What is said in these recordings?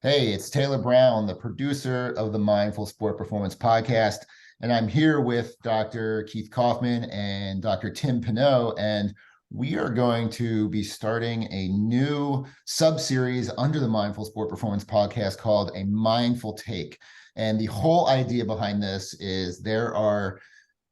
Hey, it's Taylor Brown, the producer of the Mindful Sport Performance podcast. And I'm here with Dr. Keith Kaufman and Dr. Tim Pineau. And we are going to be starting a new sub-series under the Mindful Sport Performance podcast called A Mindful Take. And the whole idea behind this is there are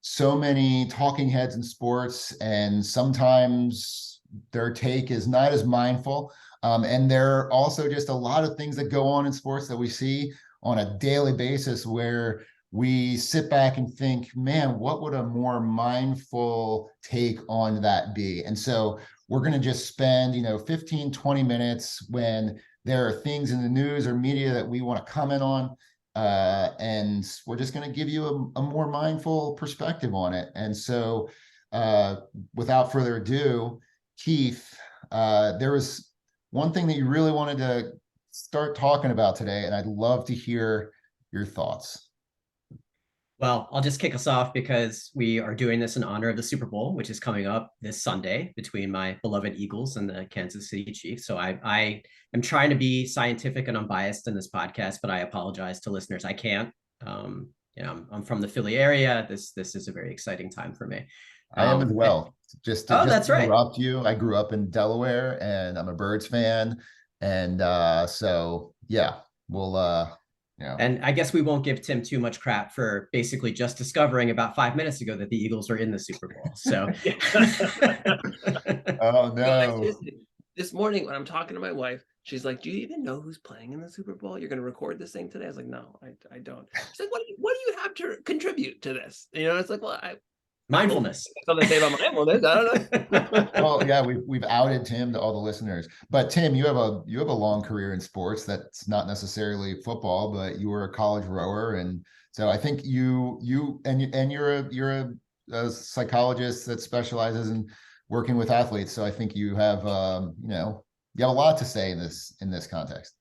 so many talking heads in sports, and sometimes their take is not as mindful. And there are also just a lot of things that go on in sports that we see on a daily basis where we sit back and think, man, what would a more mindful take on that be? And so we're going to just spend, 15, 20 minutes when there are things in the news or media that we want to comment on. And we're just going to give you a more mindful perspective on it. And so without further ado, Keith, there was one thing that you really wanted to start talking about today, and I'd love to hear your thoughts. Well, I'll just kick us off because we are doing this in honor of the Super Bowl, which is coming up this Sunday between my beloved Eagles and the Kansas City Chiefs. So I am trying to be scientific and unbiased in this podcast, but I apologize to listeners. I can't. I'm from the Philly area. This is a very exciting time for me. I am as well. Just to that's right. interrupt you, I grew up in Delaware, and I'm a Birds fan, and so yeah, we'll And I guess we won't give Tim too much crap for basically just discovering about 5 minutes ago that the Eagles are in the Super Bowl. So, oh no. This morning when I'm talking to my wife, she's like, "Do you even know who's playing in the Super Bowl? You're going to record this thing today?" I was like, "No, I don't." She's like, "What do you have to contribute to this?" It's like, well, mindfulness. Something to say about mindfulness. I don't know. Well, yeah, we've outed Tim to all the listeners. But Tim, you have a long career in sports. That's not necessarily football, but you were a college rower, and so I think you're a psychologist that specializes in working with athletes. So I think you have you have a lot to say in this context.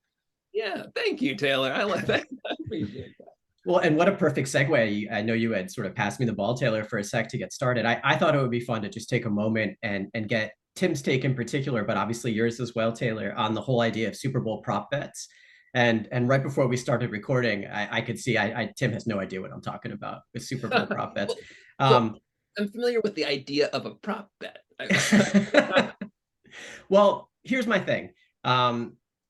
Yeah, thank you, Taylor. I like that. I appreciate that. Well, and what a perfect segue. I know you had sort of passed me the ball, Taylor, for a sec to get started. I thought it would be fun to just take a moment and get Tim's take in particular, but obviously yours as well, Taylor, on the whole idea of Super Bowl prop bets. And right before we started recording, I could see Tim has no idea what I'm talking about with Super Bowl prop bets. I'm familiar with the idea of a prop bet. Well, here's my thing.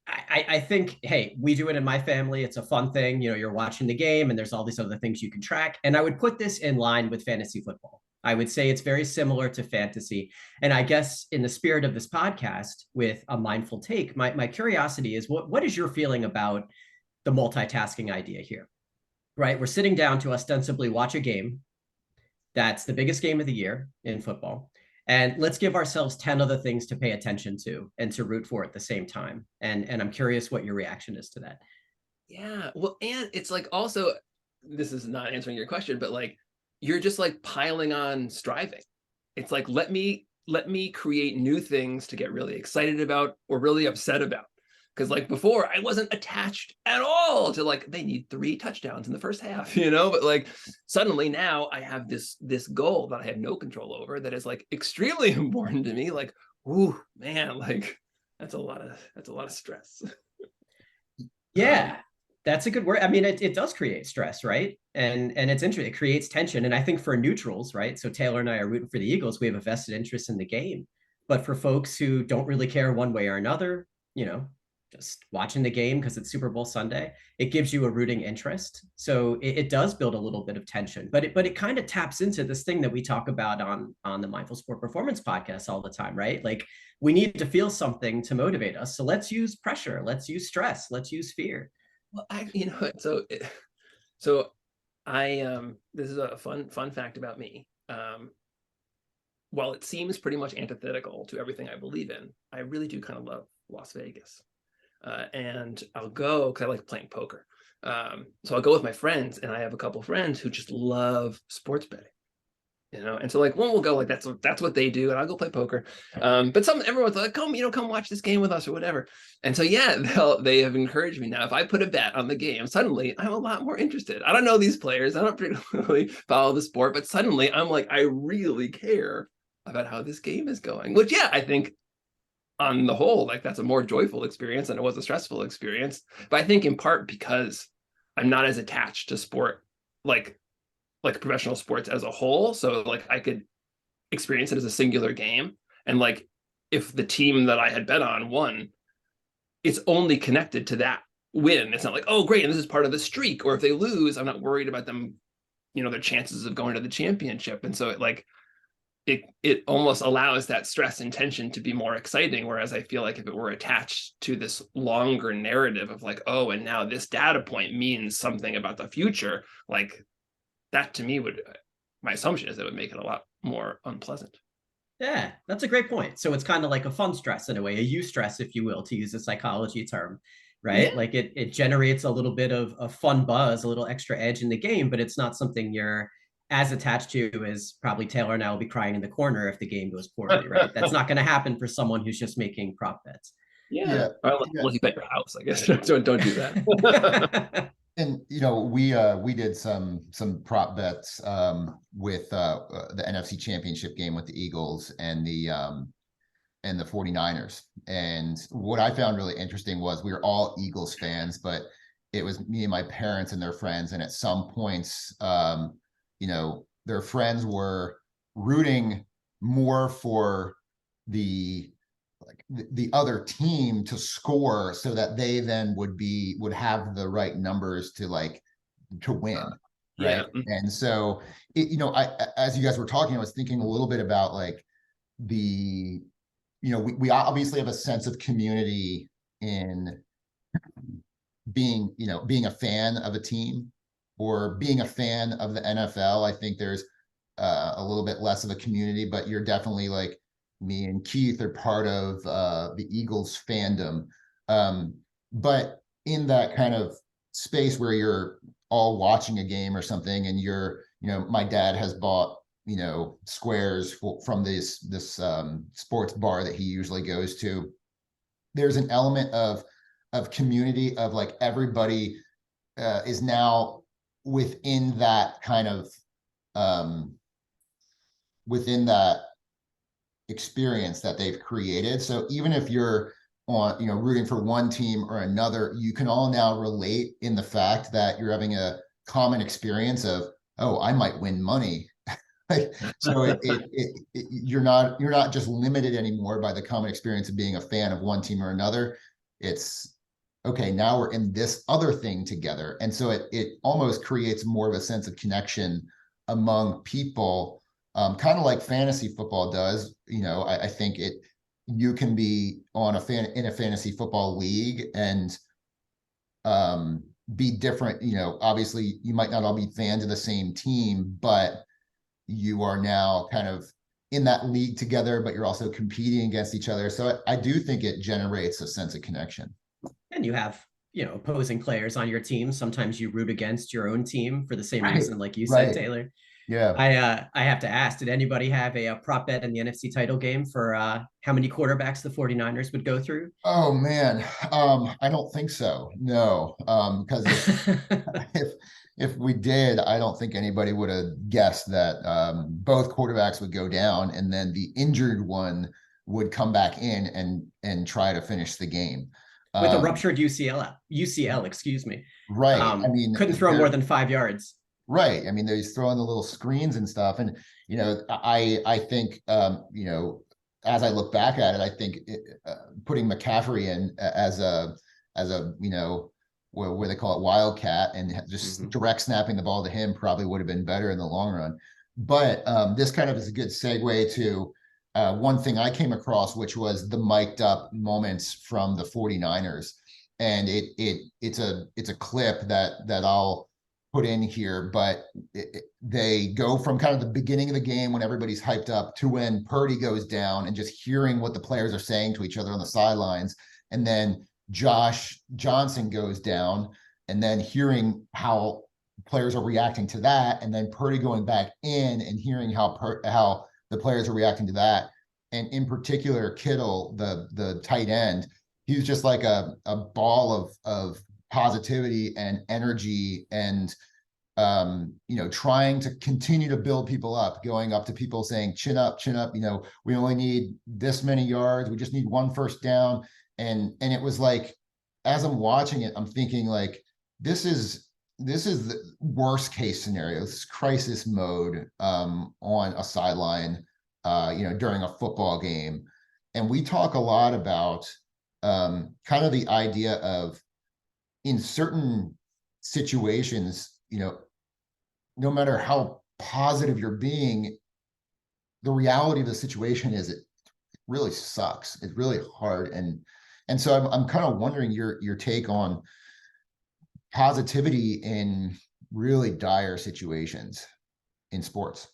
I think, hey, we do it in my family. It's a fun thing. You're watching the game and there's all these other things you can track. And I would put this in line with fantasy football. I would say it's very similar to fantasy. And I guess in the spirit of this podcast with a mindful take, my curiosity is what is your feeling about the multitasking idea here, right? We're sitting down to ostensibly watch a game. That's the biggest game of the year in football. And let's give ourselves 10 other things to pay attention to and to root for at the same time. And I'm curious what your reaction is to that. Yeah, well, and it's like also, this is not answering your question, but like you're just like piling on striving. It's like let me create new things to get really excited about or really upset about. Because like before, I wasn't attached at all to like they need 3 touchdowns in the first half, but like suddenly now I have this goal that I have no control over that is like extremely important to me. Like, ooh, man, like that's a lot of stress. Yeah, that's a good word. I mean, it does create stress, right? And it's interesting. It creates tension. And I think for neutrals, right? So Taylor and I are rooting for the Eagles. We have a vested interest in the game. But for folks who don't really care one way or another, just watching the game because it's Super Bowl Sunday, it gives you a rooting interest. So it does build a little bit of tension, but it kind of taps into this thing that we talk about on the Mindful Sport Performance podcast all the time, right? Like we need to feel something to motivate us. So let's use pressure, let's use stress, let's use fear. Well, this is a fun fact about me. While it seems pretty much antithetical to everything I believe in, I really do kind of love Las Vegas. And I'll go because I like playing poker. So I'll go with my friends, and I have a couple friends who just love sports betting. And so like one will go like that's what they do, and I'll go play poker. But everyone's like, come watch this game with us or whatever. And so yeah, they have encouraged me now. If I put a bet on the game, suddenly I'm a lot more interested. I don't know these players, I don't particularly follow the sport, but suddenly I'm like, I really care about how this game is going. Which I think on the whole, like that's a more joyful experience than it was a stressful experience. But I think in part because I'm not as attached to sport, like professional sports as a whole. So like I could experience it as a singular game. And like if the team that I had bet on won, it's only connected to that win. It's not like, oh, great, and this is part of the streak. Or if they lose, I'm not worried about them, their chances of going to the championship. And so it almost allows that stress and tension to be more exciting. Whereas I feel like if it were attached to this longer narrative of like, oh, and now this data point means something about the future, like that to me my assumption is that would make it a lot more unpleasant. Yeah, that's a great point. So it's kind of like a fun stress in a way, a eustress, if you will, to use a psychology term, right? Yeah. Like it generates a little bit of a fun buzz, a little extra edge in the game, but it's not something you're as attached to as probably Taylor and I will be crying in the corner if the game goes poorly, right? That's not going to happen for someone who's just making prop bets. Yeah. Unless you bet your house, I guess. don't do that. And we did some prop bets with the NFC Championship game with the Eagles and the 49ers. And what I found really interesting was we were all Eagles fans, but it was me and my parents and their friends. And at some points, their friends were rooting more for the other team to score so that they then would have the right numbers to win. Right. Yeah. And so as you guys were talking, I was thinking a little bit about like we obviously have a sense of community in being a fan of a team or being a fan of the NFL. I think there's a little bit less of a community, but you're definitely like me and Keith are part of the Eagles fandom. But in that kind of space where you're all watching a game or something and my dad has bought squares from this sports bar that he usually goes to. There's an element of community of like everybody is now within that kind of within that experience that they've created. So even if you're on rooting for one team or another, you can all now relate in the fact that you're having a common experience of, oh, I might win money. So you're not just limited anymore by the common experience of being a fan of one team or another. It's okay, now we're in this other thing together. And so it almost creates more of a sense of connection among people, kind of like fantasy football does. I think you can be in a fantasy football league and be different. Obviously you might not all be fans of the same team, but you are now kind of in that league together, but you're also competing against each other. So I do think it generates a sense of connection. And you have, opposing players on your team. Sometimes you root against your own team for the same reason, like you said, Taylor. Yeah. I have to ask, did anybody have a prop bet in the NFC title game for how many quarterbacks the 49ers would go through? Oh man. I don't think so. No. Because if we did, I don't think anybody would have guessed that both quarterbacks would go down and then the injured one would come back in and try to finish the game. With a ruptured UCL, excuse me. Right. Couldn't throw more than 5 yards. Right. They're throwing the little screens and stuff. And, I think, as I look back at it, I think putting McCaffrey in as a where they call it wildcat and just direct snapping the ball to him probably would have been better in the long run. But this kind of is a good segue to one thing I came across, which was the mic'd up moments from the 49ers. And it's a clip that I'll put in here, but they go from kind of the beginning of the game when everybody's hyped up to when Purdy goes down and just hearing what the players are saying to each other on the sidelines. And then Josh Johnson goes down and then hearing how players are reacting to that. And then Purdy going back in and hearing how the players are reacting to that. And in particular, Kittle, the tight end, he's just like a ball of positivity and energy and trying to continue to build people up, going up to people saying, chin up, we only need this many yards. We just need one first down. And it was like, as I'm watching it, I'm thinking like, this is the worst case scenario. This is crisis mode on a sideline, during a football game. And we talk a lot about kind of the idea of, in certain situations, no matter how positive you're being, the reality of the situation is it really sucks. It's really hard. And so I'm kind of wondering your take on positivity in really dire situations in sports.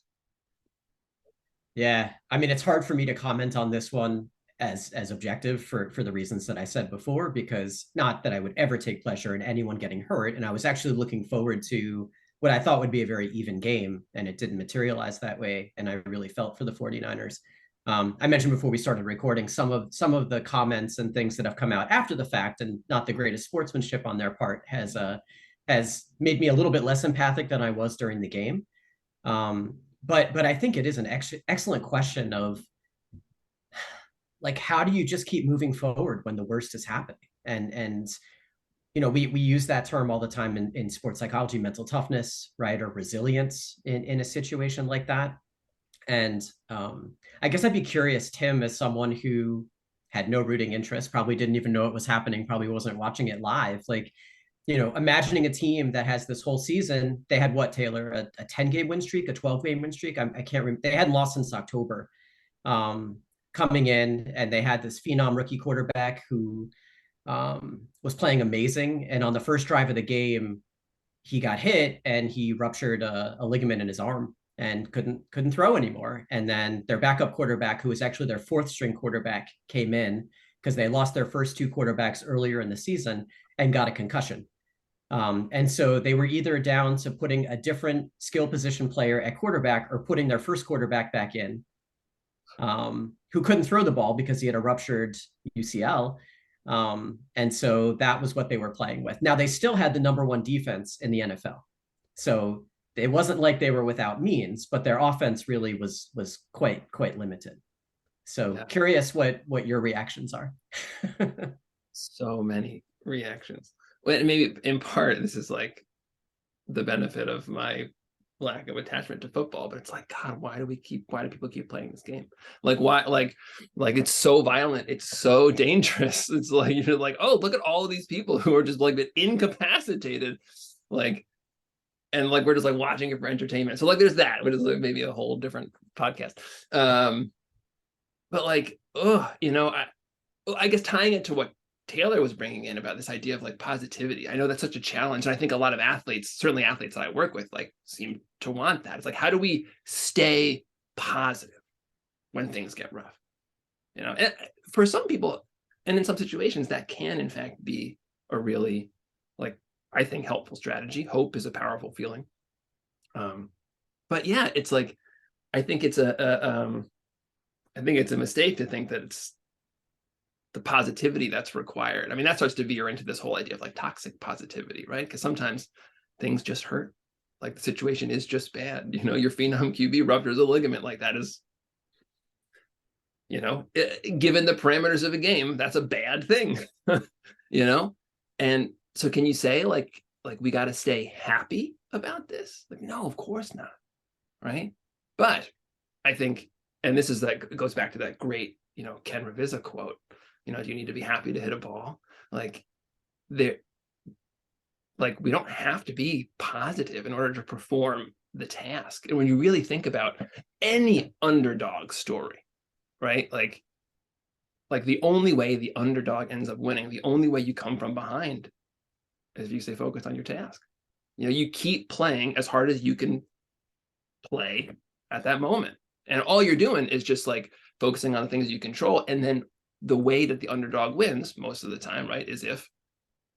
Yeah, I mean, it's hard for me to comment on this one as objective for the reasons that I said before, because not that I would ever take pleasure in anyone getting hurt. And I was actually looking forward to what I thought would be a very even game, and it didn't materialize that way. And I really felt for the 49ers. I mentioned before we started recording some of the comments and things that have come out after the fact, and not the greatest sportsmanship on their part, has made me a little bit less empathic than I was during the game. But I think it is an excellent question of, like, how do you just keep moving forward when the worst is happening? And we use that term all the time in sports psychology, mental toughness, right, or resilience in a situation like that. And I guess I'd be curious, Tim, as someone who had no rooting interest, probably didn't even know it was happening, probably wasn't watching it live, like, imagining a team that has this whole season, they had what, Taylor, a 10-game win streak, a 12-game win streak? I can't remember. They hadn't lost since October. Coming in, and they had this phenom rookie quarterback who was playing amazing. And on the first drive of the game, he got hit and he ruptured a ligament in his arm and couldn't throw anymore. And then their backup quarterback, who was actually their fourth string quarterback, came in because they lost their first two quarterbacks earlier in the season and got a concussion. And so they were either down to putting a different skill position player at quarterback or putting their first quarterback back in, who couldn't throw the ball because he had a ruptured UCL. And so that was what they were playing with. Now, they still had the #1 defense in the NFL. So it wasn't like they were without means, but their offense really was quite limited. So yeah. Curious what your reactions are. So many reactions. Well, maybe in part, this is like the benefit of my lack of attachment to football, but it's like, God, why do people keep playing this game? Like, why, like it's so violent, it's so dangerous. It's like, you're like, oh, look at all of these people who are just like been incapacitated, like, and like we're just like watching it for entertainment. So like there's that, which is like maybe a whole different podcast. But like, I guess tying it to what Taylor was bringing in about this idea of like positivity. I know that's such a challenge. And I think a lot of athletes, certainly athletes that I work with, like seem to want that. It's like, how do we stay positive when things get rough? And for some people, and in some situations, that can in fact be a really, like, I think, helpful strategy. Hope is a powerful feeling. But yeah, it's like, I think it's a mistake to think that it's the positivity that's required. I mean, that starts to veer into this whole idea of like toxic positivity, right? Because sometimes things just hurt. Like the situation is just bad. Your phenom QB ruptures a ligament. Like that is, given the parameters of a game, that's a bad thing, And so can you say like we got to stay happy about this? Like, no, of course not. Right. But I think, and this is that goes back to that great, Ken Ravizza quote, do you need to be happy to hit a ball? Like we don't have to be positive in order to perform the task. And when you really think about any underdog story, right? Like the only way the underdog ends up winning, the only way you come from behind is if you stay focused on your task. You keep playing as hard as you can play at that moment. And all you're doing is just like focusing on the things you control. And then the way that the underdog wins most of the time, right, is if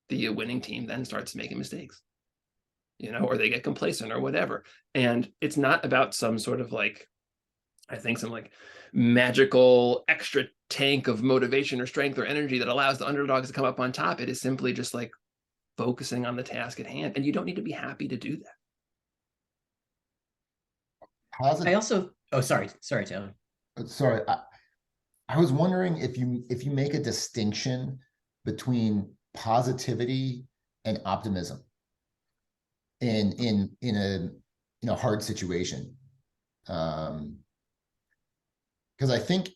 the winning team then starts making mistakes, or they get complacent or whatever. And it's not about some sort of like, I think some like magical extra tank of motivation or strength or energy that allows the underdogs to come up on top. It is simply just like focusing on the task at hand. And you don't need to be happy to do that. positive. Sorry, Taylor. Sorry, I was wondering if you make a distinction between positivity and optimism in a hard situation. Because I think,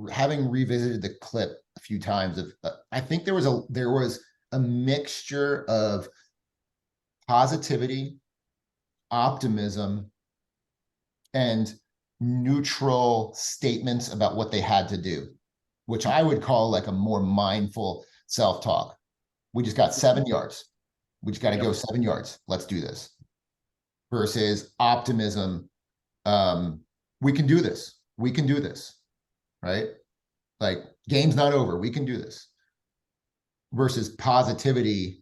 having revisited the clip a few times, I think there was a mixture of positivity, optimism, and neutral statements about what they had to do, which I would call like a more mindful self-talk. We just got 7 yards. We just got to go 7 yards. Let's do this. Versus optimism. We can do this. We can do this. Right? Like, game's not over. We can do this. Versus positivity.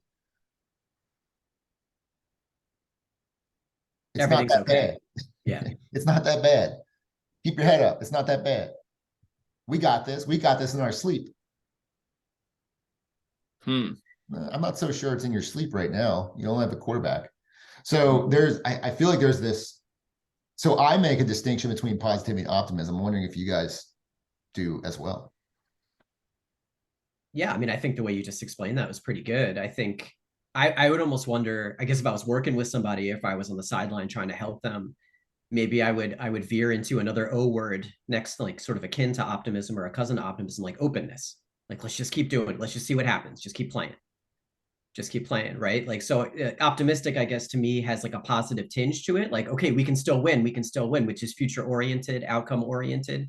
It's not that bad. Yeah. It's not that bad. Keep your head up. It's not that bad. We got this. We got this in our sleep. I'm not so sure it's in your sleep right now. You don't have a quarterback. So I feel like there's this. So I make a distinction between positivity and optimism. I'm wondering if you guys do as well. Yeah, I mean, I think the way you just explained that was pretty good. I think I would almost wonder, I guess if I was working with somebody, if I was on the sideline trying to help them, maybe I would veer into another O word next, like sort of akin to optimism or a cousin to optimism, like openness. Like, let's just keep doing it. Let's just see what happens. Just keep playing. Just keep playing, right? Like, so optimistic, I guess, to me has like a positive tinge to it. Like, okay, we can still win, which is future oriented, outcome oriented.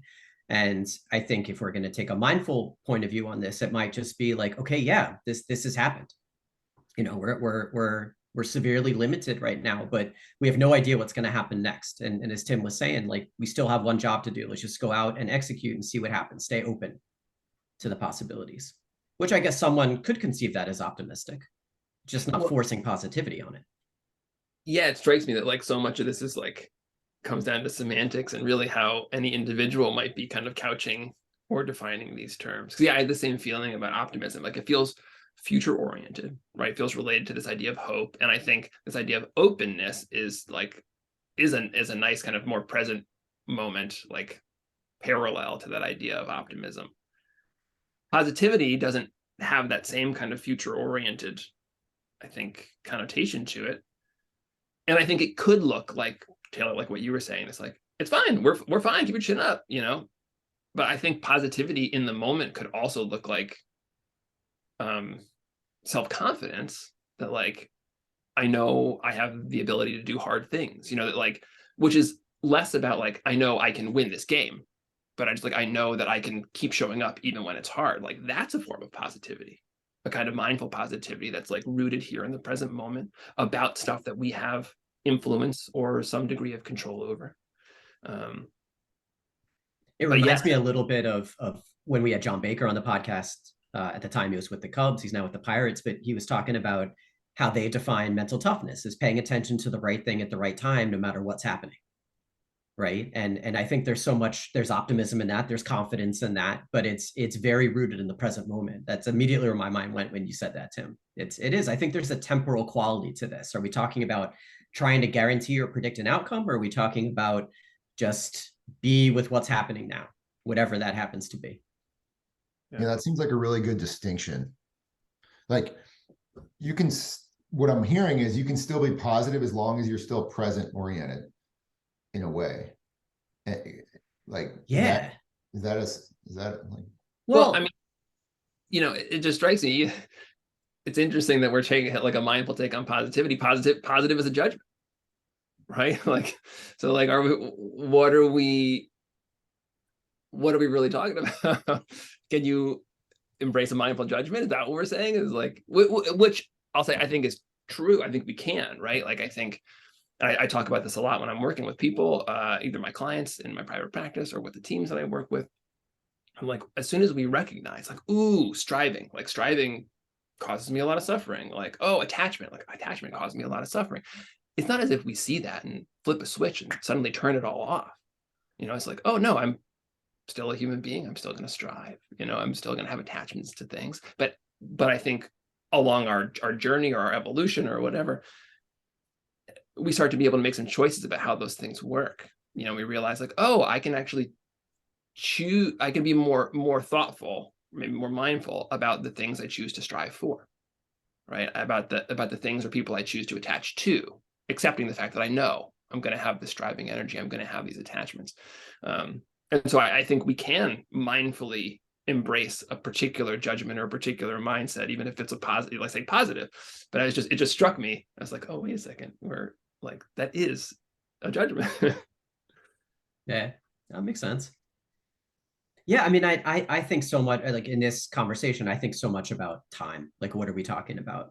And I think if we're going to take a mindful point of view on this, it might just be like, okay, yeah, this has happened. We're severely limited right now, but we have no idea what's going to happen next. And as Tim was saying, like, we still have one job to do. Let's just go out and execute and see what happens. Stay open to the possibilities, which I guess someone could conceive that as optimistic, just not forcing positivity on it. Yeah, it strikes me that like so much of this is like comes down to semantics and really how any individual might be kind of couching or defining these terms. Because yeah, I had the same feeling about optimism. Like, it feels future oriented, right? It feels related to this idea of hope. And I think this idea of openness is a nice kind of more present moment, like parallel to that idea of optimism. Positivity doesn't have that same kind of future oriented, I think, connotation to it. And I think it could look like, Taylor, like what you were saying, it's like, it's fine, we're fine, keep your chin up, but I think positivity in the moment could also look like self-confidence, that like, I know I have the ability to do hard things, that like, which is less about like, I know I can win this game, but I know that I can keep showing up even when it's hard. Like, that's a form of positivity, a kind of mindful positivity that's like rooted here in the present moment about stuff that we have influence or some degree of control over. It reminds me a little bit of when we had John Baker on the podcast. At the time, he was with the Cubs. He's now with the Pirates, but he was talking about how they define mental toughness as paying attention to the right thing at the right time, no matter what's happening. Right. And I think there's optimism in that, there's confidence in that, but it's very rooted in the present moment. That's immediately where my mind went when you said that, Tim. It is. I think there's a temporal quality to this. Are we talking about trying to guarantee or predict an outcome, or are we talking about just be with what's happening now, whatever that happens to be? Yeah, that seems like a really good distinction. Like, what I'm hearing is you can still be positive as long as you're still present oriented in a way. Like, yeah, is that like, well, I mean, it just strikes me, it's interesting that we're taking like a mindful take on positivity. Positive is a judgment, right? Like, so like, what are we really talking about? Can you embrace a mindful judgment? Is that what we're saying? Is like, which I'll say, I think is true. I think we can, right? Like, I think I talk about this a lot when I'm working with people, either my clients in my private practice or with the teams that I work with. I'm like, as soon as we recognize, like, ooh, striving causes me a lot of suffering. Like, oh, attachment causes me a lot of suffering. It's not as if we see that and flip a switch and suddenly turn it all off. It's like, oh no, I'm still a human being. I'm still going to strive. I'm still going to have attachments to things. But I think along our journey or our evolution or whatever, we start to be able to make some choices about how those things work. we realize like, oh, I can actually choose, I can be more thoughtful, maybe more mindful about the things I choose to strive for, right? About the things or people I choose to attach to, accepting the fact that I know I'm going to have this driving energy, I'm going to have these attachments. And so I think we can mindfully embrace a particular judgment or a particular mindset, even if it's a positive, let's say positive. But it just struck me. I was like, oh, wait a second, we're like, that is a judgment. Yeah, that makes sense. Yeah, I mean, I think so much, like in this conversation, I think so much about time. Like, what are we talking about?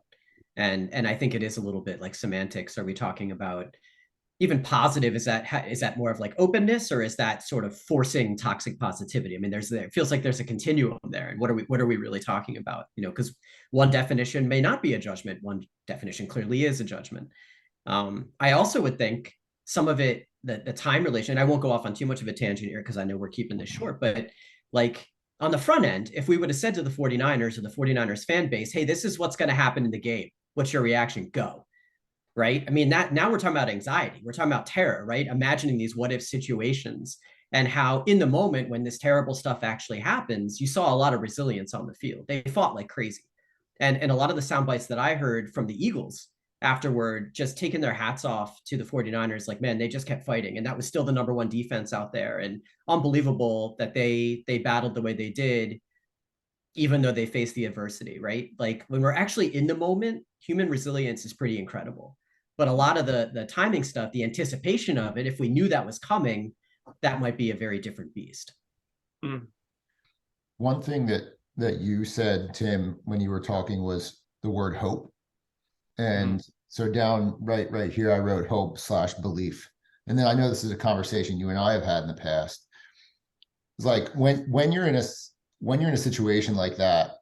And I think it is a little bit like semantics. Are we talking about even positive? Is that more of like openness, or is that sort of forcing toxic positivity? I mean, it feels like there's a continuum there. And what are we really talking about? Because one definition may not be a judgment. One definition clearly is a judgment. I also would think some of it, the time relation, I won't go off on too much of a tangent here because I know we're keeping this short, but like on the front end, if we would have said to the 49ers or the 49ers fan base, hey, this is what's going to happen in the game, what's your reaction? Go. Right. I mean, that now we're talking about anxiety. We're talking about terror, right? Imagining these what if situations and how in the moment when this terrible stuff actually happens, you saw a lot of resilience on the field. They fought like crazy. And a lot of the sound bites that I heard from the Eagles afterward, just taking their hats off to the 49ers, like, man, they just kept fighting. And that was still the number one defense out there. And unbelievable that they battled the way they did, even though they faced the adversity, right? Like when we're actually in the moment, human resilience is pretty incredible. But a lot of the timing stuff, the anticipation of it, if we knew that was coming, that might be a very different beast. Mm. One thing that you said, Tim, when you were talking was the word hope. And so down right here, I wrote hope/belief. And then I know this is a conversation you and I have had in the past. It's like when you're in a situation like that,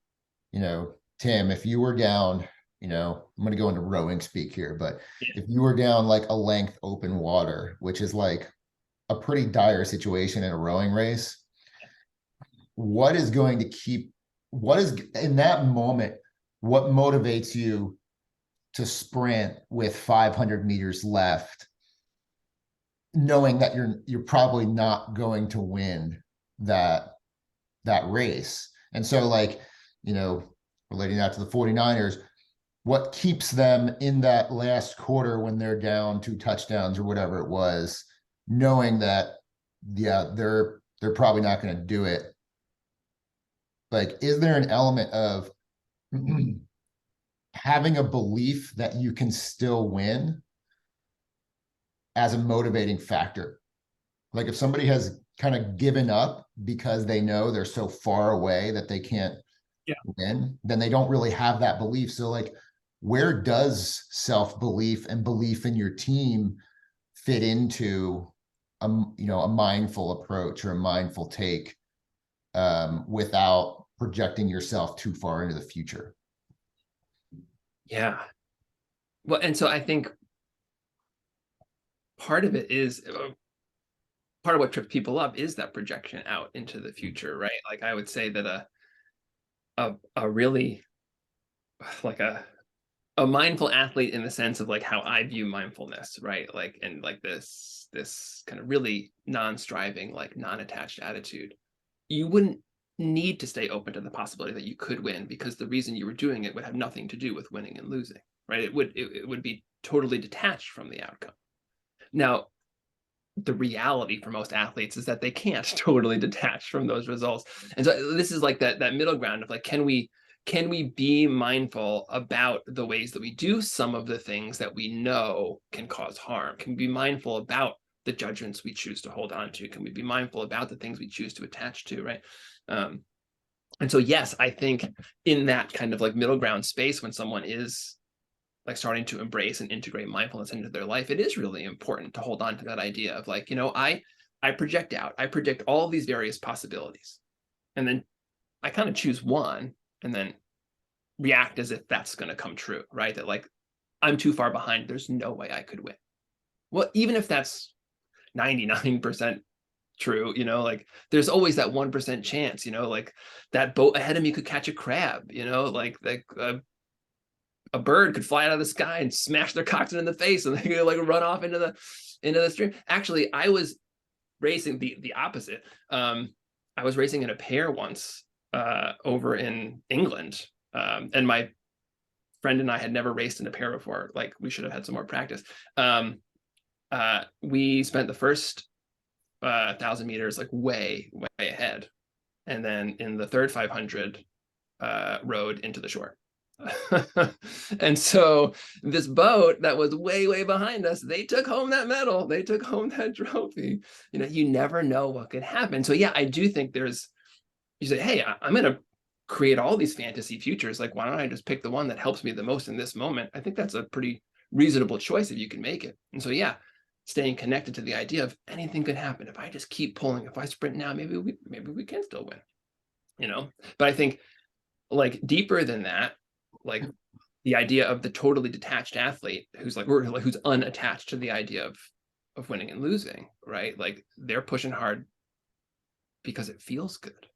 Tim, if you were down, I'm going to go into rowing speak here, but if you were down like a length open water, which is like a pretty dire situation in a rowing race, what is in that moment, what motivates you to sprint with 500 meters left, knowing that you're probably not going to win that race? And so like, relating that to the 49ers, what keeps them in that last quarter when they're down 2 touchdowns or whatever it was, knowing that, yeah, they're probably not going to do it? Like, is there an element of having a belief that you can still win as a motivating factor? Like if somebody has kind of given up because they know they're so far away that they can't win, then they don't really have that belief. So like, where does self-belief and belief in your team fit into a mindful approach or a mindful take without projecting yourself too far into the future? Yeah. Well, and so I think part of it is part of what trips people up is that projection out into the future, right? Like I would say that a really like a mindful athlete in the sense of like how I view mindfulness, right? Like, and like this kind of really non-striving, like non-attached attitude, you wouldn't need to stay open to the possibility that you could win, because the reason you were doing it would have nothing to do with winning and losing, right? It would be totally detached from the outcome. Now, the reality for most athletes is that they can't totally detach from those results. And so this is like that middle ground of like, can we be mindful about the ways that we do some of the things that we know can cause harm? Can we be mindful about the judgments we choose to hold on to? Can we be mindful about the things we choose to attach to, right? And so, yes, I think in that kind of like middle ground space, when someone is like starting to embrace and integrate mindfulness into their life, it is really important to hold on to that idea of like, I project out, I predict all these various possibilities, and then I kind of choose one and then react as if that's going to come true, right? That like, I'm too far behind, there's no way I could win. Well, even if that's 99% true, like there's always that 1% chance, like that boat ahead of me could catch a crab, like a bird could fly out of the sky and smash their coxswain in the face, and they could like run off into the stream. Actually, I was racing, the opposite. I was racing in a pair once over in England, and my friend and I had never raced in a pair before. Like, we should have had some more practice. We spent the first 1,000 meters like way ahead, and then in the third 500 rode into the shore. And so this boat that was way behind us, they took home that medal, they took home that trophy. You know, you never know what could happen. So yeah, I do think there's, you say, hey, I'm gonna create all these fantasy futures, like why don't I just pick the one that helps me the most in this moment? I think that's a pretty reasonable choice if you can make it. And so yeah, staying connected to the idea of anything could happen. If I just keep pulling, if I sprint now, maybe we can still win, you know. But I think like deeper than that, like the idea of the totally detached athlete who's like, who's unattached to the idea of winning and losing, right? Like they're pushing hard because it feels good,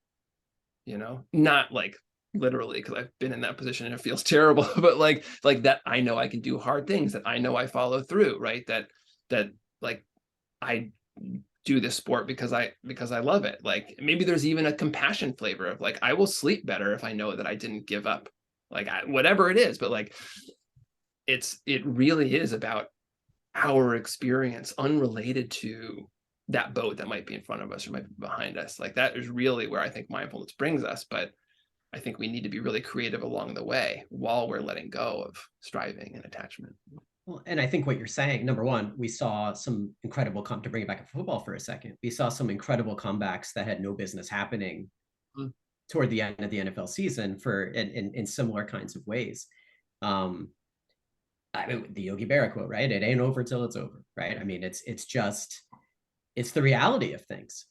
you know, not like literally, because I've been in that position and it feels terrible, but like that I know I can do hard things, that I know I follow through, right? That like I do this sport because I love it. Like maybe there's even a compassion flavor of like, I will sleep better if I know that I didn't give up, like whatever it is. But like it really is about our experience unrelated to that boat that might be in front of us or might be behind us. Like that is really where I think mindfulness brings us. But I think we need to be really creative along the way while we're letting go of striving and attachment. Well, and I think what you're saying, number one, we saw some incredible to bring it back to football for a second. We saw some incredible comebacks that had no business happening toward the end of the NFL season in similar kinds of ways. I mean, the Yogi Berra quote, right? It ain't over till it's over, right? I mean, it's the reality of things.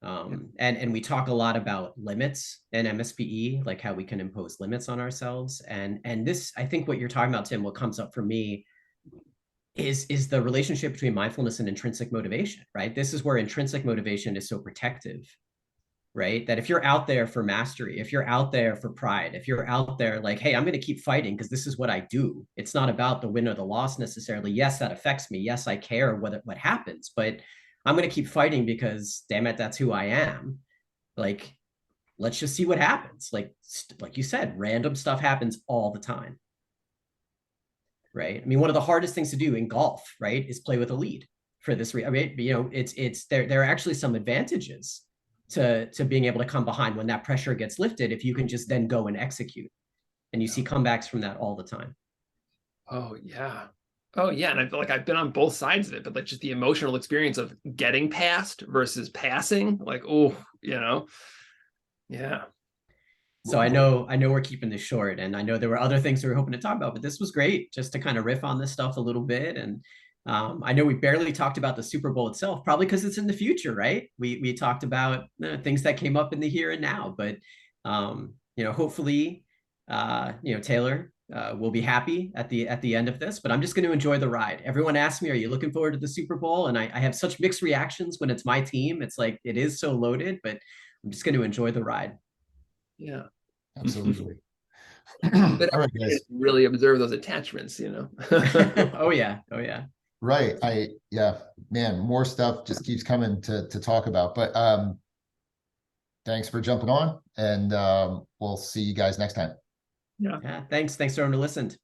And we talk a lot about limits in MSPE, like how we can impose limits on ourselves. And this, I think what you're talking about, Tim, what comes up for me is the relationship between mindfulness and intrinsic motivation, right? This is where intrinsic motivation is so protective, right? That if you're out there for mastery, if you're out there for pride, if you're out there like, hey, I'm going to keep fighting because this is what I do. It's not about the win or the loss necessarily. Yes, that affects me. Yes, I care what happens, but I'm going to keep fighting because damn it, that's who I am. Like, let's just see what happens. Like you said, random stuff happens all the time. Right. I mean, one of the hardest things to do in golf, right, is play with a lead for this. I mean, you know, there are actually some advantages to being able to come behind when that pressure gets lifted, if you can just then go and execute. And you see comebacks from that all the time. Oh yeah. And I feel like I've been on both sides of it, but like just the emotional experience of getting past versus passing, like, oh, you know, yeah. So I know we're keeping this short, and I know there were other things we were hoping to talk about, but this was great just to kind of riff on this stuff a little bit. And I know we barely talked about the Super Bowl itself, probably because it's in the future, right? We talked about things that came up in the here and now, but you know, hopefully, you know, Taylor will be happy at the end of this. But I'm just going to enjoy the ride. Everyone asks me, "Are you looking forward to the Super Bowl?" And I have such mixed reactions when it's my team. It's like it is so loaded, but I'm just going to enjoy the ride. Yeah, Absolutely. But All right, guys. really observe those attachments, you know. Oh yeah. Right. Yeah, man, more stuff just keeps coming to talk about. But thanks for jumping on, and we'll see you guys next time. Yeah. Thanks to everyone who listened.